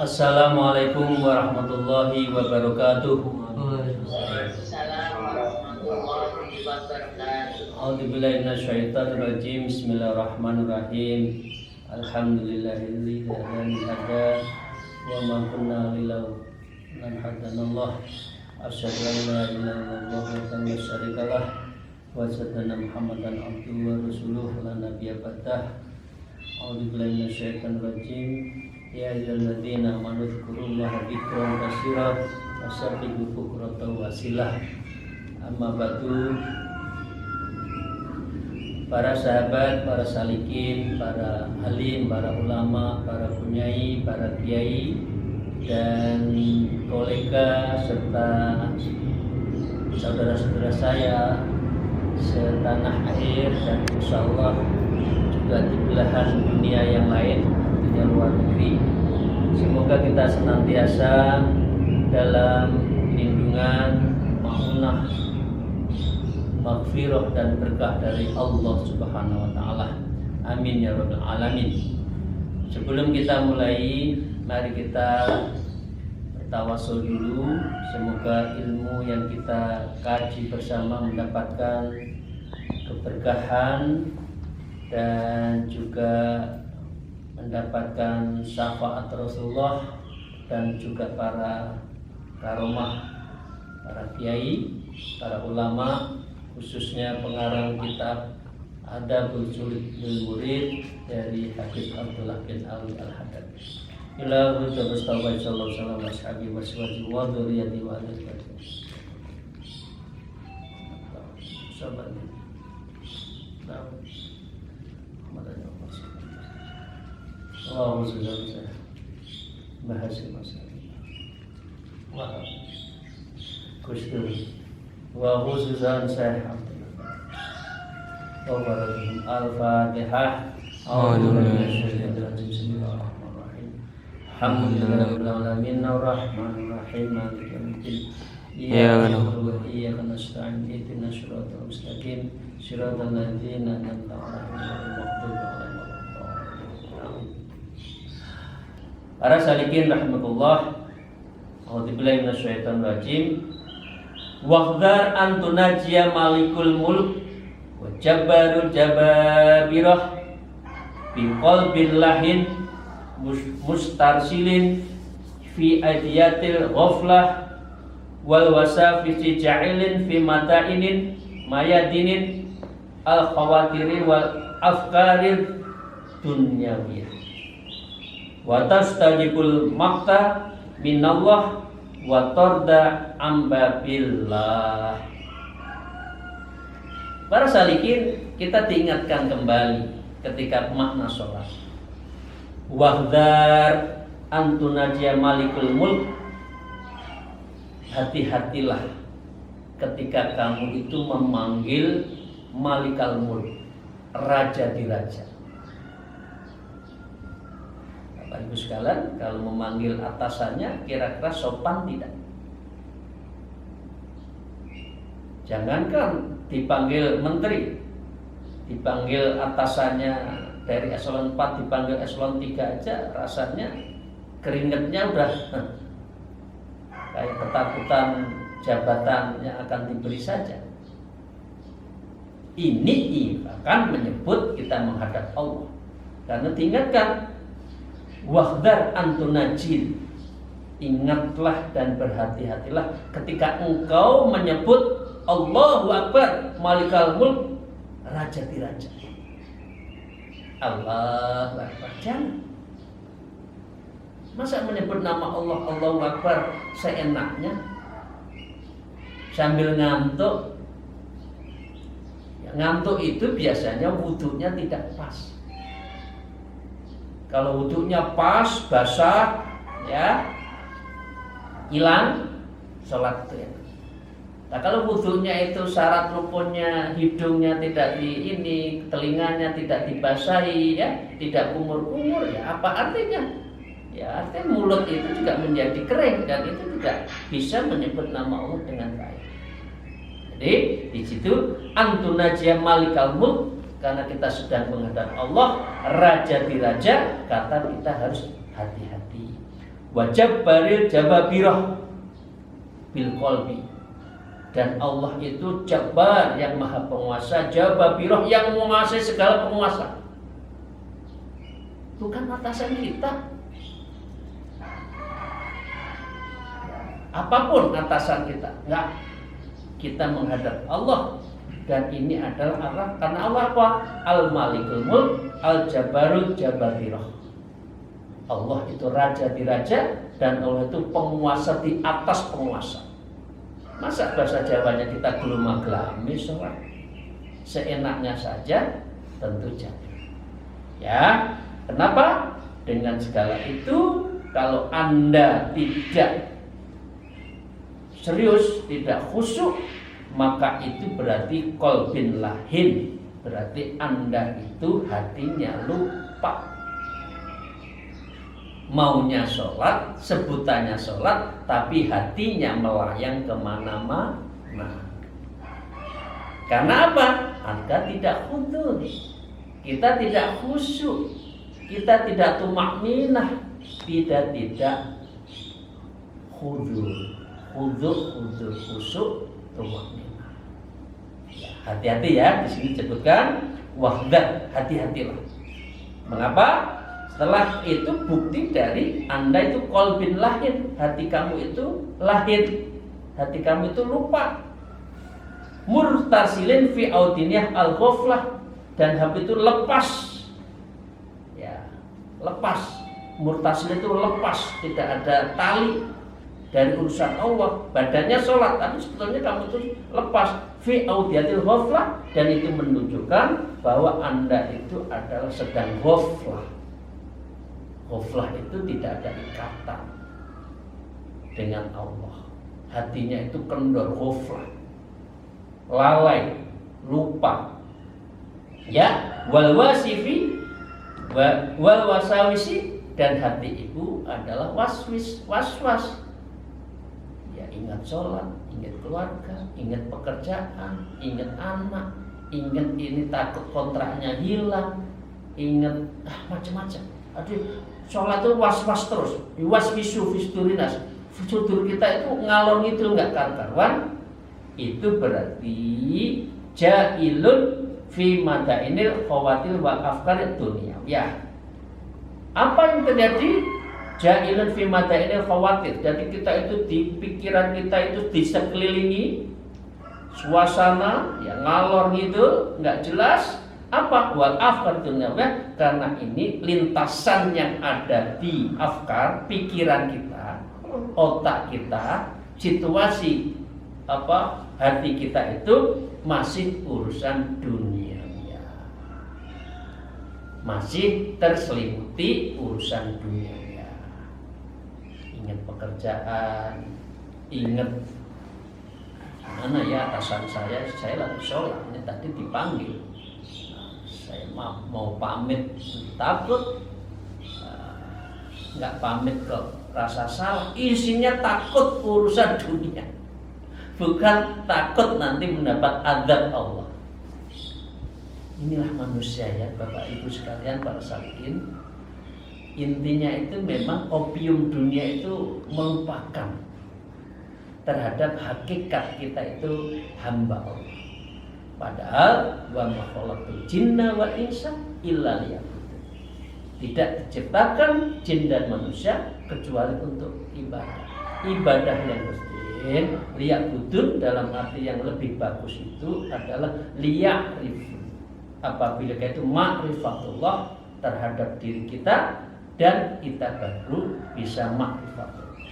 Assalamualaikum warahmatullahi wabarakatuh. Waalaikumsalam warahmatullahi wabarakatuh. A'udzubillahi minasyaitonir rajim. Bismillahirrahmanirrahim. Alhamdulillahilladzi hadana wa ma kunna lanahtadiya. Asyhadu an la ilaha illallah wa la syarika lah wa asyhadu anna Muhammadan abduhu wa rasuluhu la nabiyya ba'dah. A'udzubillahi minasyaitonir rajim. Ya ayyuhalladzina amanu dzkurullaha dzikran katsiran wasabbihu bukratan wa asilah. Amma ba'du. Para sahabat, para salikin, para alim, para ulama, para punyai, para kiai dan kolega serta saudara-saudara saya setanah air dan insyaallah juga di belahan dunia yang lain, artinya luar negeri. Semoga kita senantiasa dalam lindungan, ma'unah, maghfirah dan berkah dari Allah Subhanahu wa taala. Amin ya rabbal alamin. Sebelum kita mulai, mari kita bertawassul dulu. Semoga ilmu yang kita kaji bersama mendapatkan keberkahan dan juga mendapatkan syafaat Rasulullah dan juga para karomah, para kiai, para ulama, khususnya pengarang kitab Adabul Suluk bil Murid dari Habib Abdullah bin Ali Al-Haddad. Ila hujjah Mustafa sallallahu alaihi wasallam washabihi wa dzurriyyati wa alihi. Sabar. Allahumma shalli ala bahasa masalah. Gusti wa khususan Syekh Abdullah Al-Fatihah. Alhamdulillahirabbil alamin arrahmanir rahim maliki yaumiddin. Iyyaka na'budu wa iyyaka nasta'in ihdinas siratal mustaqim siratal ladzina an'amta 'alaihim ghairil maghdubi 'alaihim waladdallin. Para salikin rahmatullah. A'udzubillahi minasyaitonir rajim. Waqdar an tunajiya malikul mulk wa jabbarul jababirah bi qalbin lahin mustarsilin fi adiyatil ghaflah wal wasafisi ja'ilin fi mata'inin mayadinin al khawatiri wal afkarir dunyawiyah wa tastajibul maqta minallah wa tarda ambabillah. Para salikin, kita diingatkan kembali ketika makna sholat. Wahdar antunajia malikul mulk. Hati-hatilah ketika kamu itu memanggil malikal mulk, raja di raja. Bapak Ibu sekalian, kalau memanggil atasannya kira-kira sopan tidak? Jangankan dipanggil menteri, dipanggil atasannya dari eselon 4 dipanggil eselon 3 aja rasanya keringetnya udah kayak ketakutan jabatan yang akan diberi saja. Ini bahkan menyebut kita menghadap Allah, karena diingatkan wahdar antunajil, ingatlah dan berhati-hatilah ketika engkau menyebut Allahu Akbar malikal mulk, raja di raja. Allahu Akbar, jangan. Masa menyebut nama Allah Allahu Akbar seenaknya sambil ngantuk? Ya, ngantuk itu biasanya wudunya tidak pas. Kalau wudunya pas, basah, ya, hilang, sholat itu ya. Nah, kalau wudunya itu syarat rukunnya hidungnya tidak telinganya tidak dibasahi, ya, tidak kumur-kumur, ya, apa artinya? Ya, artinya mulut itu juga menjadi kering dan itu tidak bisa menyebut nama Allah dengan baik. Jadi di situ antunajia malikal mulk, karena kita sedang menghadap Allah raja di raja, kata kita harus hati-hati. wa jabbaril jababirah bil qalbi. Dan Allah itu Jabbar yang maha penguasa, Jababirah yang menguasai segala penguasa. Bukan atasan kita. Apapun atasan kita, enggak. Kita menghadap Allah. Dan ini adalah Allah, karena Allah apa? Al-Malikul Mulk, Al-Jabbarul Jababirah. Allah itu raja di raja, dan Allah itu penguasa di atas penguasa. Masa bahasa Jawanya kita geluma-gelami sholat seenaknya saja? Tentu jangan. Ya, kenapa? Dengan segala itu, kalau Anda tidak serius, tidak khusyuk, maka itu berarti qalbin lahin, berarti Anda itu hatinya lupa. Maunya sholat, sebutannya sholat, tapi hatinya melayang kemana-mana. Karena apa? Anda tidak khudur, kita tidak khusyuk, kita tidak tumakninah, tidak khudur, khusyuk, tumakninah. Hati-hati ya, di sini disebutkan wahdah, hati-hatilah. Mengapa? Setelah itu bukti dari Anda itu qalbin lahin, hati kamu itu lahin, hati kamu itu lupa. Murtasilin fi audiniyah al-ghaflah, dan hati itu lepas. Ya, lepas. Murtasil itu lepas, tidak ada tali dari urusan Allah. Badannya sholat, tapi sebetulnya kamu itu lepas. Fi audiyatil ghaflah, dan itu menunjukkan bahwa Anda itu adalah sedang ghaflah. Ghaflah itu tidak ada ikatan dengan Allah. Hatinya itu kendor, ghaflah, lalai, lupa. Ya, wal wasifi wal wasawisi, dan hati itu adalah waswas. Ya, ingat sholat, ingat keluarga, ingat pekerjaan, ingat anak, ingat ini takut kontraknya hilang, ingat macam-macam. Aduh, sholat itu was-was terus, waswisu fisturinas. Sudur kita itu ngalor ngidul nggak karuan. Itu berarti jailun fi madainil khawatir wal afkarid dunia. Ya, apa yang terjadi? Jailun fi madainil khawatir. Jadi kita itu di pikiran kita itu disekelilingi suasana yang ngalor ngidul, nggak jelas. Apa? Wal afkar dunyawiyah, karena ini lintasan yang ada di afkar, pikiran kita, otak kita, situasi hati kita itu masih urusan dunia, masih terselimuti urusan dunia. Ingat pekerjaan, ingat mana ya atasan saya lagi sholat, ini tadi dipanggil. Saya mau pamit, takut nggak pamit kok rasa salah. Isinya takut urusan dunia, bukan takut nanti mendapat azab Allah. Inilah manusia ya Bapak Ibu sekalian, para salikin. Intinya itu memang opium dunia itu melupakan terhadap hakikat kita itu hamba Allah. Padahal wa ma khalaqtul jinna wal insa illa liya'budun. Tidak diciptakan jin dan manusia kecuali untuk ibadah. Ibadah yang mesti liya'budun dalam arti yang lebih bagus itu adalah liya'rifun. Apabila itu ma'rifatullah terhadap diri kita, dan kita baru bisa ma'rifatullah.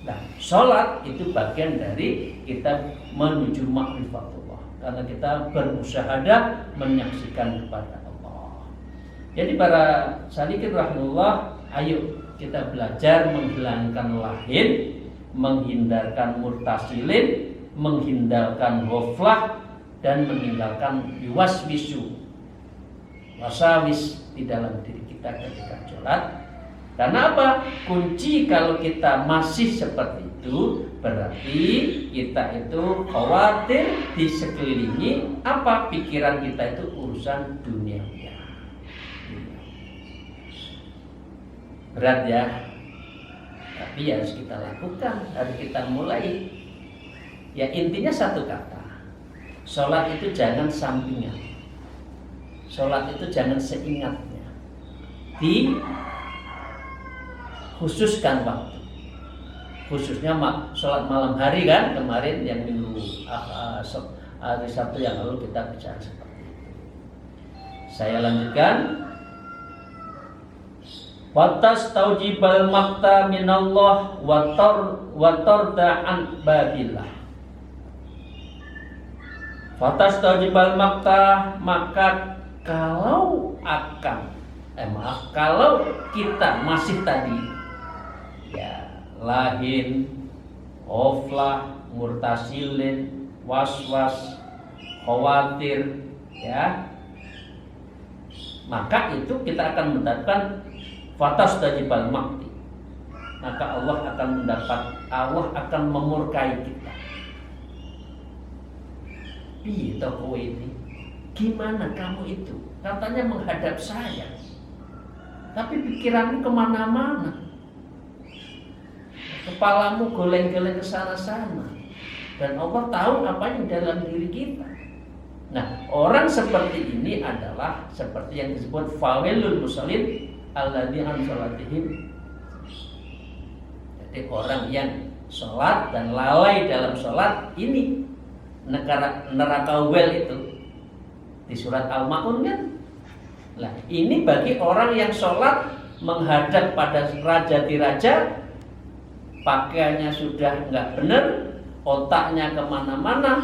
Nah, sholat itu bagian dari kita menuju ma'rifatullah. Karena kita bermusyahadah menyaksikan kepada Allah. Jadi para salikin rahimahullah, ayo kita belajar menghilangkan lahin, menghindarkan murtasilin, menghindarkan ghaflah, dan meninggalkan waswisu, wasawis di dalam diri kita ketika sholat. Karena apa? Kunci kalau kita masih seperti itu, berarti kita itu khawatir disekelilingi apa? Pikiran kita itu urusan dunia. Berat ya. Tapi ya harus kita lakukan, harus kita mulai. Ya intinya satu kata, sholat itu jangan sampingan, sholat itu jangan seingatnya, dikhususkan waktu. Khususnya sholat malam hari kan, kemarin yang minggu hari Sabtu yang lalu kita bicara seperti itu. Saya lanjutkan. Watas taujibal makta minallah watorda an babillah. Watas taujibal makta, maka kalau kita masih tadi ya lahin, oflah, murtasilin, was-was, khawatir, ya, maka itu kita akan mendapatkan fatas tajibal makti. Maka Allah akan memurkai kita. Iya kowe ini, gimana kamu itu? Katanya menghadap saya, tapi pikiranmu kemana-mana, kepalamu goleng-goleng ke sana-sana, dan Allah tahu apa yang dalam diri kita. Nah, orang seperti ini adalah seperti yang disebut fawilul musallin alladzina an salatihim. Jadi orang yang sholat dan lalai dalam sholat ini neraka wel itu di surat Al-Maun kan. Nah, ini bagi orang yang sholat menghadap pada raja diraja, pakaiannya sudah nggak benar, otaknya kemana-mana.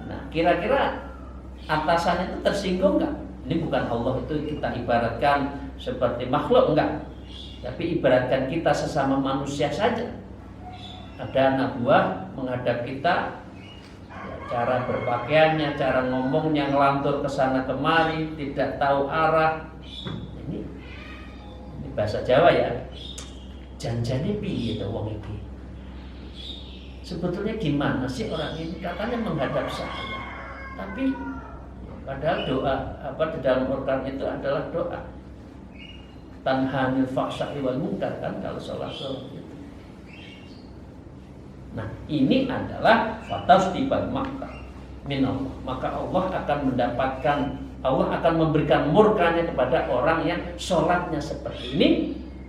Nah, kira-kira atasannya itu tersinggung nggak? Ini bukan Allah itu kita ibaratkan seperti makhluk, enggak, tapi ibaratkan kita sesama manusia saja. Ada anak buah menghadap kita, ya, cara berpakaiannya, cara ngomongnya, ngelantur ke sana kemari, tidak tahu arah. Ini bahasa Jawa ya, janjane piye to wong iki. Sebetulnya gimana sih orang ini? Katanya menghadap saya, tapi padahal doa di dalam Al-Quran itu adalah doa tanhanil fahsya'i wal munkar kan, kalau sholat itu. Nah, ini adalah fatasdibal makta minallah. Maka Allah akan memberikan murkanya kepada orang yang sholatnya seperti ini.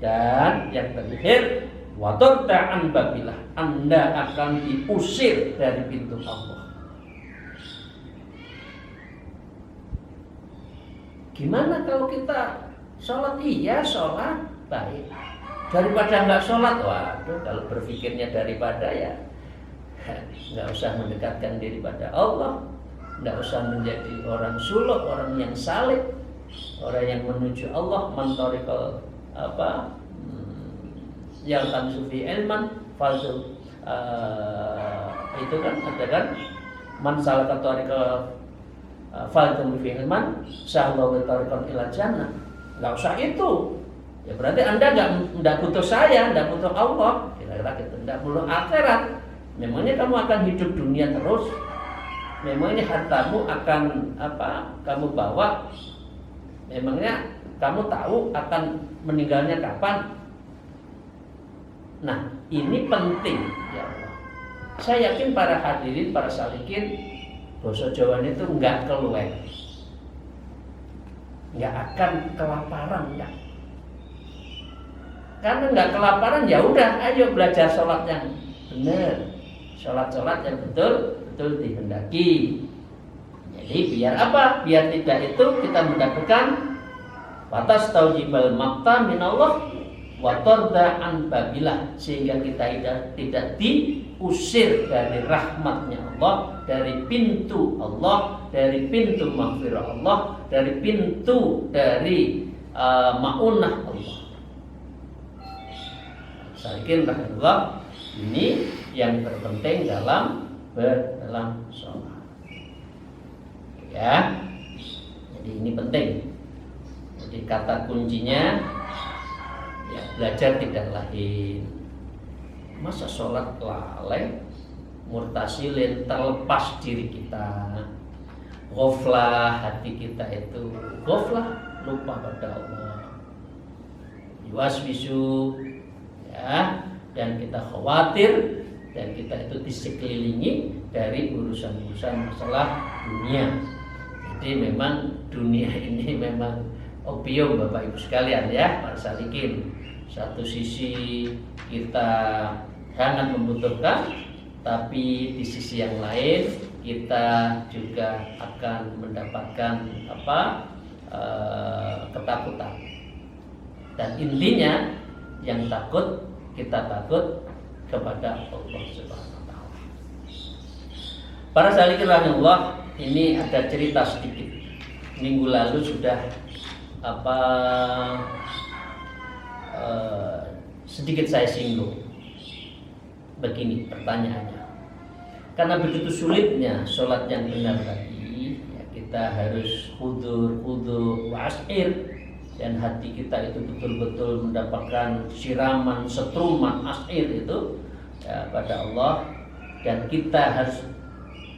Dan yang terakhir, watorda'an babilah, Anda akan diusir dari pintu Allah. Gimana kalau kita sholat? Iya sholat, baik. Daripada nggak sholat, waduh, kalau berpikirnya daripada ya nggak usah mendekatkan diri pada Allah, nggak usah menjadi orang suluk, orang yang saleh, orang yang menuju Allah, mantorikal yang tamsufi ilman falsu, itu kan ada kan man salaka tariqa faltum fi ilman sahallahu tariqan ila jannah. Nggak usah itu. Ya berarti Anda enggak butuh saya, enggak butuh Allah. Kira-kira gitu, enggak perlu akhirat. Memangnya kamu akan hidup dunia terus? Memangnya hartamu akan kamu bawa? Memangnya kamu tahu akan meninggalnya kapan? Nah, ini penting ya Allah. Saya yakin para hadirin, para salikin, basa Jawa itu enggak keluar, enggak akan kelaparan, enggak. Karena enggak kelaparan, ya udah, ayo belajar sholat yang benar, sholat yang betul dihendaki. Jadi biar apa? Biar tidak itu kita mendapatkan batas taujibal makta minallah wa torda'an babilah, sehingga kita tidak diusir dari rahmatnya Allah, dari pintu Allah, dari pintu maghfirah Allah, dari pintu dari ma'unah Allah. Saking rahmatullah, ini yang terpenting dalam sholat. Ya, jadi ini penting. Jadi kata kuncinya ya belajar tidak lain. Masa sholat lalai, murtasilin, terlepas diri kita, ghaflah, hati kita itu ghaflah, lupa pada Allah, yuwaswisu, ya, dan kita khawatir dan kita itu disekelilingi dari urusan-urusan masalah dunia. Jadi memang dunia ini memang opium Bapak Ibu sekalian ya, para salikin. Satu sisi kita sangat membutuhkan, tapi di sisi yang lain kita juga akan mendapatkan ketakutan. Dan intinya yang takut, kita takut kepada Allah Subhanahu wa taala. Para salikin rahimahullah, ini ada cerita sedikit. Minggu lalu sudah sedikit saya singgung. Begini pertanyaannya. Karena begitu sulitnya sholat yang benar tadi, ya kita harus khudur wa as'ir, dan hati kita itu betul-betul mendapatkan siraman setruman as'ir itu ya, pada Allah, dan kita harus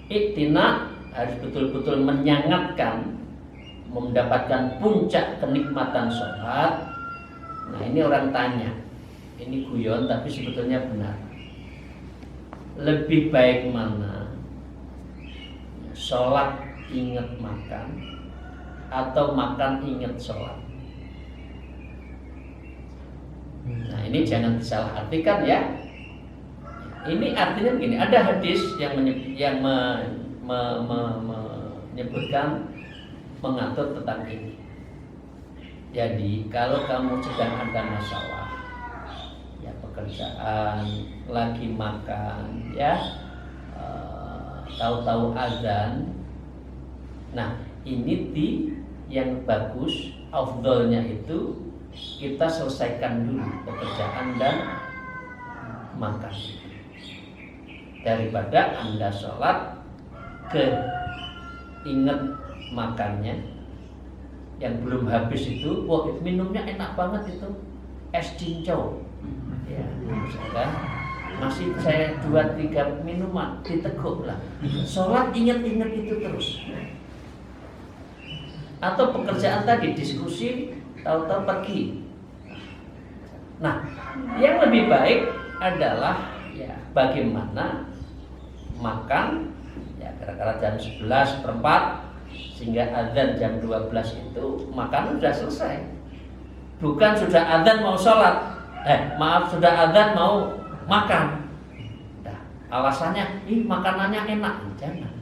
iktina, harus betul-betul menyangatkan mendapatkan puncak kenikmatan sholat. Nah ini orang tanya, ini guyon tapi sebetulnya benar. Lebih baik mana? Sholat ingat makan atau makan ingat sholat? Nah ini jangan disalahartikan ya. Ini artinya begini, ada hadis yang menyebutkan, mengatur tentang ini. Jadi kalau kamu sedang ada masalah, ya pekerjaan, lagi makan, ya tahu-tahu azan. Nah ini yang bagus, afdolnya itu kita selesaikan dulu pekerjaan dan makan, daripada Anda sholat ingat makannya yang belum habis itu. Wah itu minumnya enak banget itu, es cincau ya, misalkan masih saya 2-3 minuman diteguk lah. Sholat ingat-ingat itu terus. Atau pekerjaan tadi diskusi, tahu-tahu pergi. Nah, yang lebih baik adalah ya bagaimana makan ya kira-kira jam 11:04 sehingga azan jam 12 itu makan sudah selesai. Bukan sudah azan mau sholat, sudah azan mau makan. Nah, alasannya, makanannya enak, jangan.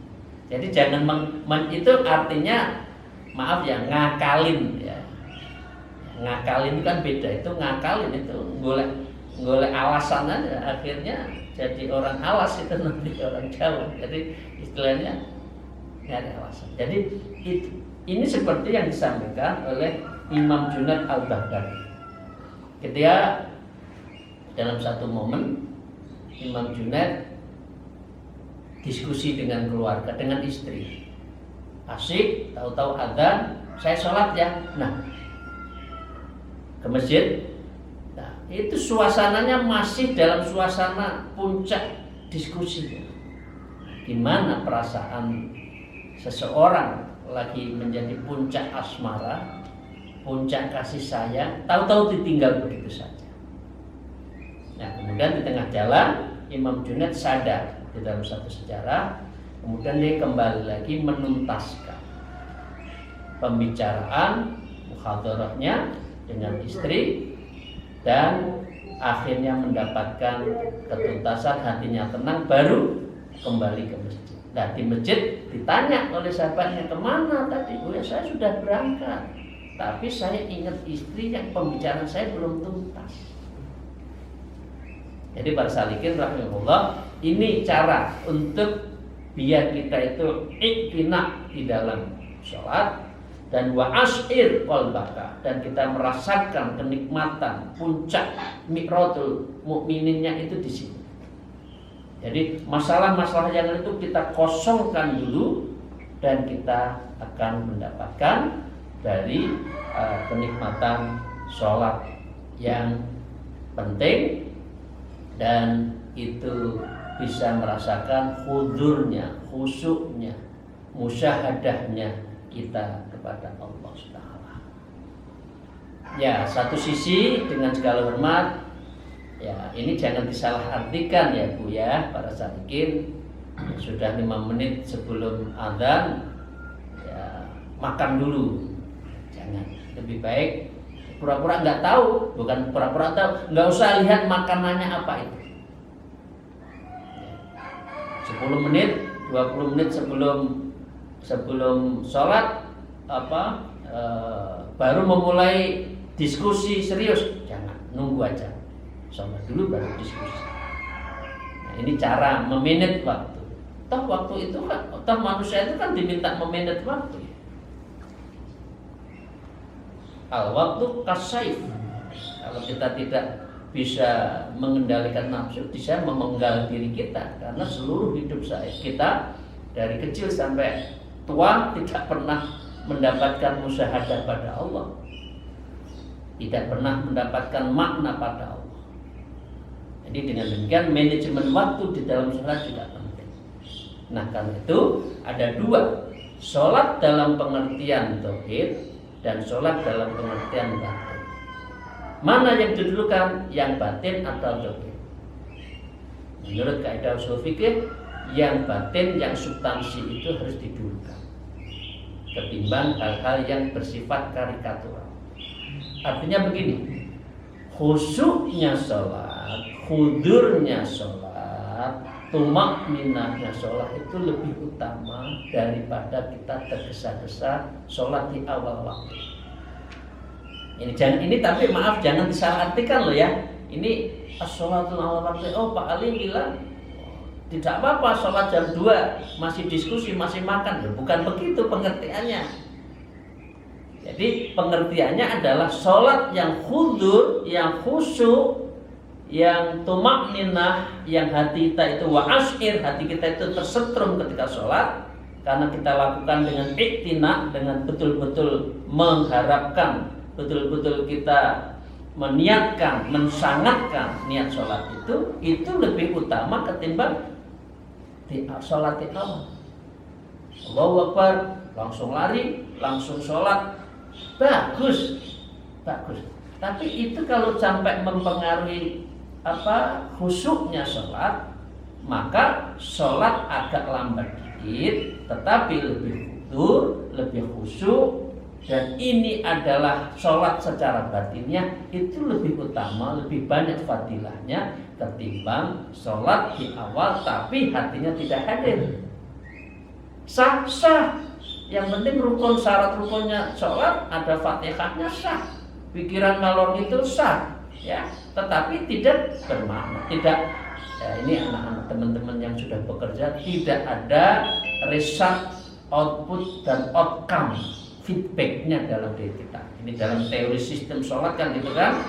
Jadi jangan itu artinya maaf ya ngakalin ya. Ngakalin kan beda, itu ngakalin itu golek alasan aja, akhirnya jadi orang alas itu nanti orang jauh. Jadi istilahnya nggak ada alasan. Jadi ini seperti yang disampaikan oleh Imam Junaid Al-Baghdadi. Ketika dalam satu momen Imam Junaid diskusi dengan keluarga, dengan istri. Asik, tahu-tahu adzan, saya sholat ya. Nah, ke masjid. Nah, itu suasananya masih dalam suasana puncak diskusi. Gimana perasaan seseorang lagi menjadi puncak asmara, puncak kasih sayang, tahu-tahu ditinggal begitu saja. Nah, kemudian di tengah jalan Imam Junaid sadar di dalam satu sejarah, kemudian dia kembali lagi menuntaskan pembicaraan muhadharahnya dengan istri, dan akhirnya mendapatkan ketuntasan, hatinya tenang, baru kembali ke masjid. Nah di masjid ditanya oleh sahabatnya, kemana tadi? Oh ya saya sudah berangkat, tapi saya ingat istri yang pembicaraan saya belum tuntas. Jadi para salikin rahimahullah, ini cara untuk biar kita itu iktina di dalam sholat, dan wa as'ir qalbaka, dan kita merasakan kenikmatan puncak miqratul mukmininnya itu di sini. Jadi masalah-masalah yang itu kita kosongkan dulu, dan kita akan mendapatkan dari kenikmatan sholat yang penting, dan itu bisa merasakan hudurnya, khusyuknya, musyahadahnya kita kepada Allah Subhanahu. Ya, satu sisi dengan segala hormat, Ya, ini jangan disalahartikan ya Bu ya, para salikin. Sudah 5 menit sebelum azan ya makan dulu. Jangan, lebih baik pura-pura nggak tahu, bukan pura-pura tahu, nggak usah lihat makanannya apa itu. 10 menit, 20 menit sebelum sholat baru memulai diskusi serius, jangan, nunggu aja sholat dulu baru diskusi. Nah, ini cara memanage waktu. Toh waktu itu kan, toh manusia itu kan diminta memanage waktu. Al-waktu kasaif. Kalau kita tidak bisa mengendalikan nafsu, bisa memenggal diri kita, karena seluruh hidup kita dari kecil sampai tua tidak pernah mendapatkan musyahadah pada Allah, tidak pernah mendapatkan makna pada Allah. Jadi dengan demikian manajemen waktu di dalam sholat juga penting. Nah, karena itu ada 2, sholat dalam pengertian tauhid dan sholat dalam pengertian batin. Mana yang didulukan, yang batin atau tauhid? Menurut kaidah ushul fikih, yang batin, yang substansi itu harus didulukan ketimbang hal-hal yang bersifat karikatural. Artinya begini, khusyuknya sholat, hudurnya sholat, tumakninahnya sholat itu lebih utama daripada kita tergesa-gesa sholat di awal waktu. Ini tapi maaf, jangan disalahartikan loh ya. Ini as-sholatul awal waktu. Oh, Pak Ali bilang tidak apa-apa sholat jam 2, masih diskusi, masih makan. Ya, bukan begitu pengertiannya. Jadi pengertiannya adalah sholat yang khudur, yang khusyuk, yang tumakninah, yang hati kita itu wa'ashir, hati kita itu tersetrum ketika sholat, karena kita lakukan dengan iktina, dengan betul-betul mengharapkan, betul-betul kita meniatkan, mensangatkan niat sholat itu lebih utama ketimbang di sholat di awal. Allahu Akbar, langsung lari, langsung sholat, bagus. Tapi itu kalau sampai mempengaruhi khusyuknya sholat, maka sholat agak lambat dikit, tetapi lebih khudur, lebih khusyuk, dan ini adalah sholat secara batinnya itu lebih utama, lebih banyak fadilahnya ketimbang sholat di awal tapi hatinya tidak hadir. Sah, yang penting rukun, syarat rukunnya sholat ada fatihahnya sah, pikiran ngalor itu sah, ya, tetapi tidak bermakna, tidak ya, ini anak-anak teman-teman yang sudah bekerja, tidak ada result, output dan outcome, feedbacknya dalam diri kita. Ini dalam teori sistem sholat kan gitu kan.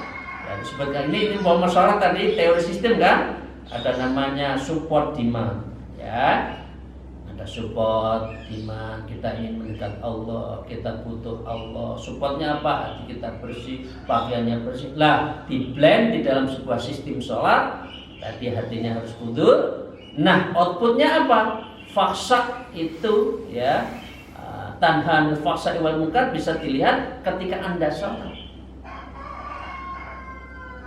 Ya, sebagai ini mau sholat tadi teori sistem kan, ada namanya support demand, ya. Ada support demand, kita ingin mendekat Allah, kita butuh Allah. Supportnya apa? Hati kita bersih, pakaiannya bersih. Lah, di blend di dalam sebuah sistem sholat. Tadi hatinya harus kudur. Nah, outputnya apa? Faksa itu, ya, tanhan faksa wal munkar bisa dilihat ketika Anda sholat.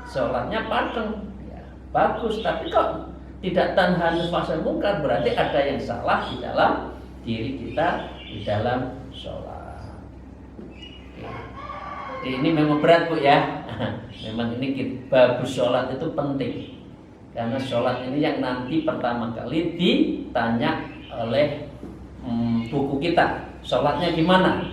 Sholatnya pareng, ya, bagus. Tapi kok tidak tanhan faksa munkar, berarti ada yang salah di dalam diri kita, di dalam sholat. Jadi ini memang berat Bu ya. Memang ini bagus sholat itu penting. Karena sholat ini yang nanti pertama kali ditanya oleh buku kita. Sholatnya gimana?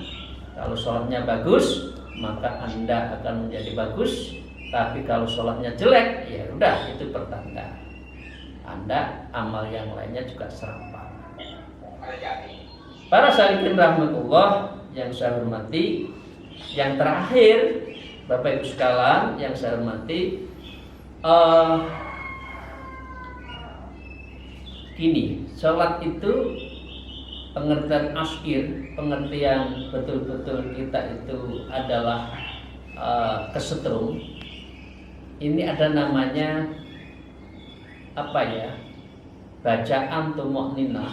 Kalau sholatnya bagus, maka Anda akan menjadi bagus. Tapi kalau sholatnya jelek, ya udah itu pertanda Anda amal yang lainnya juga serampangan. Para salikin rahmatullah yang saya hormati, yang terakhir Bapak Ibu sekalian yang saya hormati, gini, sholat itu pengertian asyir, pengertian betul-betul kita itu adalah kesetrum. Ini ada namanya apa ya, bacaan tumakninah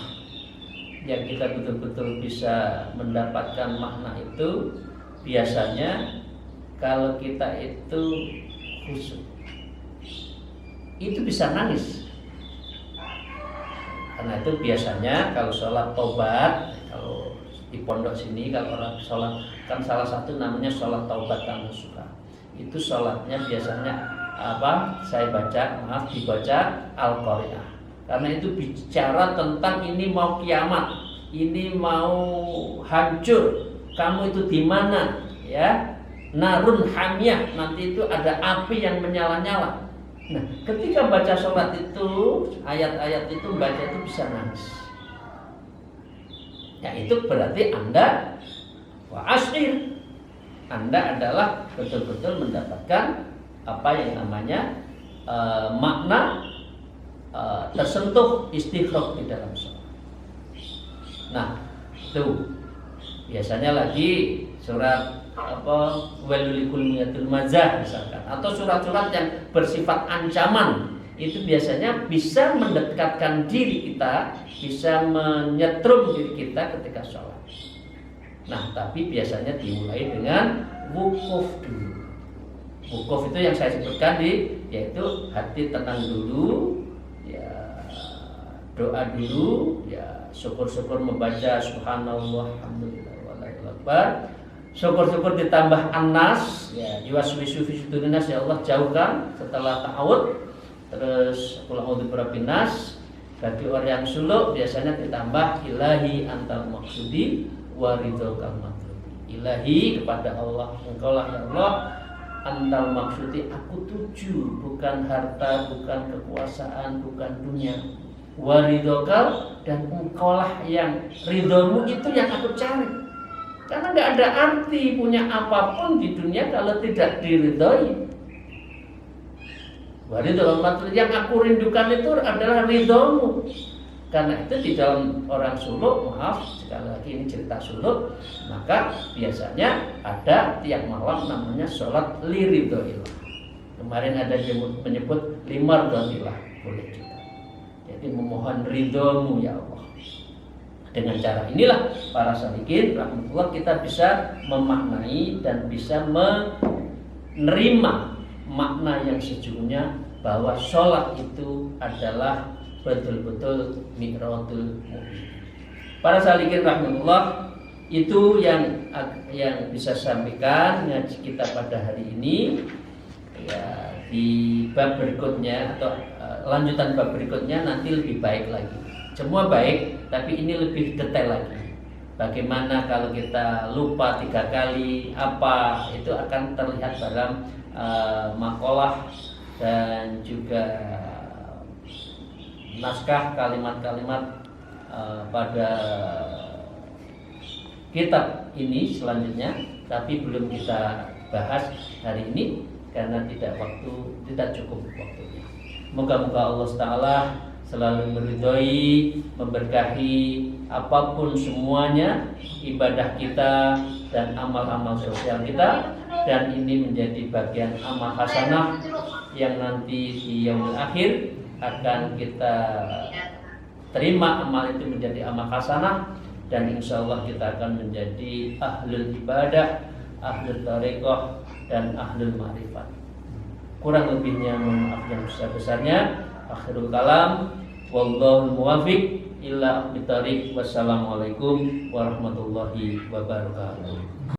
yang kita betul-betul bisa mendapatkan makna itu biasanya kalau kita itu khusyuk. itu bisa nangis. Karena itu biasanya kalau sholat taubat, kalau di pondok sini kalau orang sholat kan salah satu namanya sholat taubat nasuha. Itu sholatnya biasanya dibaca Al-Qari'ah. Karena itu bicara tentang ini mau kiamat, ini mau hancur, kamu itu di mana, ya? Narun hamiyah, nanti itu ada api yang menyala-nyala. Nah, ketika baca sholat itu, ayat-ayat itu baca itu bisa nangis. Ya itu berarti Anda wa'ashir, Anda adalah betul-betul mendapatkan apa yang namanya makna tersentuh istighraq di dalam sholat. Nah, itu biasanya lagi surat Walulikul Miyatul Mazah misalkan, atau surat-surat yang bersifat ancaman, itu biasanya bisa mendekatkan diri kita, bisa menyetrum diri kita ketika sholat. Nah, tapi biasanya dimulai dengan wukuf dulu. Wukuf itu yang saya sebutkan yaitu hati tenang dulu, ya doa dulu, ya syukur-syukur membaca subhanallah, alhamdulillah, wallahu akbar. Syukur-syukur ditambah An-Nas, ya yuwaswisu fi sudurin nas, ya Allah jauhkan setelah ta'awud. Terus qul a'udzu birabbin nas. Bagi orang yang suluk biasanya ditambah ilahi antal maqsudi wa ridhokal matlubi. Ilahi kepada Allah, engkaulah ya Allah antal maqsudi, aku tuju, bukan harta, bukan kekuasaan, bukan dunia. Wa ridhokal, dan engkaulah yang ridhomu itu yang aku cari. Karena nggak ada arti punya apapun di dunia kalau tidak diridhoi. Waridul matlub, yang aku rindukan itu adalah ridhomu. Karena itu di dalam orang suluk, maaf sekali lagi ini cerita suluk, maka biasanya ada tiap malam namanya sholat liridhoillah. Kemarin ada yang menyebut limardhoillah, boleh juga. Jadi memohon ridhomu ya Allah. Dengan cara inilah para salikin rahmatullah kita bisa memaknai dan bisa menerima makna yang sejujurnya bahwa sholat itu adalah betul-betul mi'ratul mu'min. Para salikin rahmatullah, itu yang bisa sampaikan ngaji kita pada hari ini. Ya, di bab berikutnya atau lanjutan bab berikutnya nanti lebih baik lagi. Semua baik, tapi ini lebih detail lagi. Bagaimana kalau kita lupa 3 kali apa, itu akan terlihat dalam makalah dan juga naskah kalimat-kalimat pada kitab ini selanjutnya. Tapi belum kita bahas hari ini karena tidak cukup waktunya. Moga-moga Allah Ta'ala selalu meridhoi, memberkahi apapun semuanya, ibadah kita dan amal-amal sosial kita, dan ini menjadi bagian amal hasanah yang nanti di yaumul akhir akan kita terima amal itu menjadi amal hasanah, dan insya Allah kita akan menjadi ahlul ibadah, ahlul thariqah, dan ahlul ma'rifat. Kurang lebihnya mohon maaf yang besar-besarnya. Akhirul kalam, wallahul muwafiq illa aqbitariq. Wassalamualaikum warahmatullahi wabarakatuh.